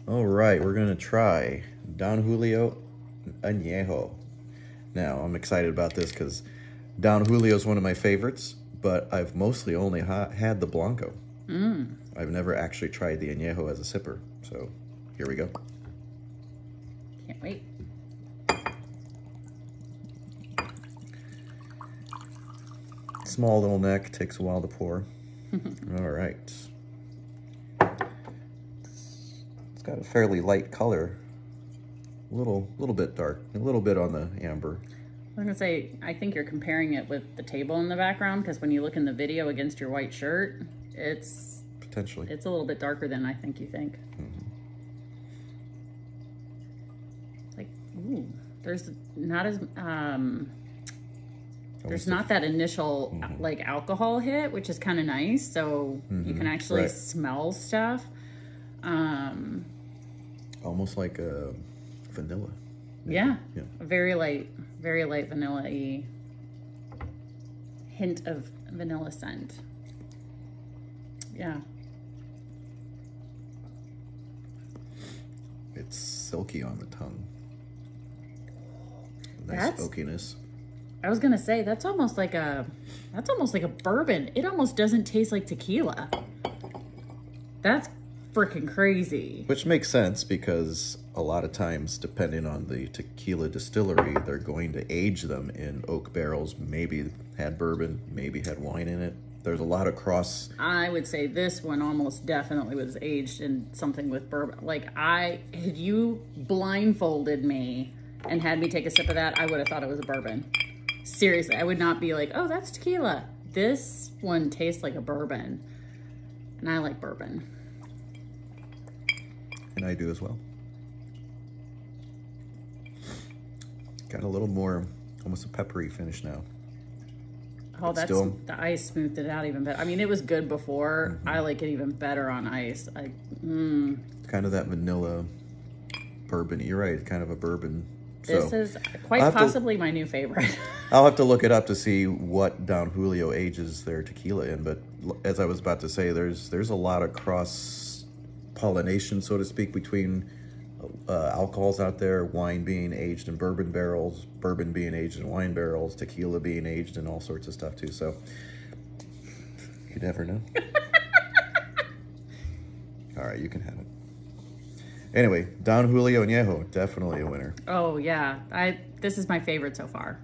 All right, we're gonna try Don Julio Añejo. Now, I'm excited about this because Don Julio is one of my favorites, but I've mostly only had the Blanco. I've never actually tried the Añejo as a sipper, so here we go. Can't wait. Small little neck, takes a while to pour. All right. It's got a fairly light color. A little bit dark, a little bit on the amber. I was gonna say, I think you're comparing it with the table in the background, because when you look in the video against your white shirt, it's Potentially. a little bit darker than I think you think. Like, ooh, there's not as there's not that initial like alcohol hit, which is kind of nice. So you can actually smell stuff. Almost like a vanilla. Yeah. A very light vanilla-y hint of vanilla scent. Yeah. It's silky on the tongue. Nice oakiness. I was gonna say that's almost like a bourbon. It almost doesn't taste like tequila. That's freaking crazy. Which makes sense because a lot of times, depending on the tequila distillery, they're going to age them in oak barrels. Maybe had bourbon, maybe had wine in it. There's a lot of cross. I would say this one almost definitely was aged in something with bourbon. Like, had you blindfolded me and had me take a sip of that, I would have thought it was a bourbon. Seriously, I would not be like, oh, that's tequila. This one tastes like a bourbon. And I like bourbon. And I do as well. Got a little more, almost a peppery finish now. Oh, that's still, the ice smoothed it out even better. I mean, it was good before. I like it even better on ice. Kind of that vanilla bourbon. You're right, kind of a bourbon. This is quite possibly my new favorite. I'll have to look it up to see what Don Julio ages their tequila in. But as I was about to say, there's a lot of cross-pollination, so to speak, between alcohols out there. Wine being aged in bourbon barrels, bourbon being aged in wine barrels, tequila being aged in all sorts of stuff too. So you never know. All right, you can have it. Anyway, Don Julio Añejo, definitely a winner. Oh yeah, this is my favorite so far.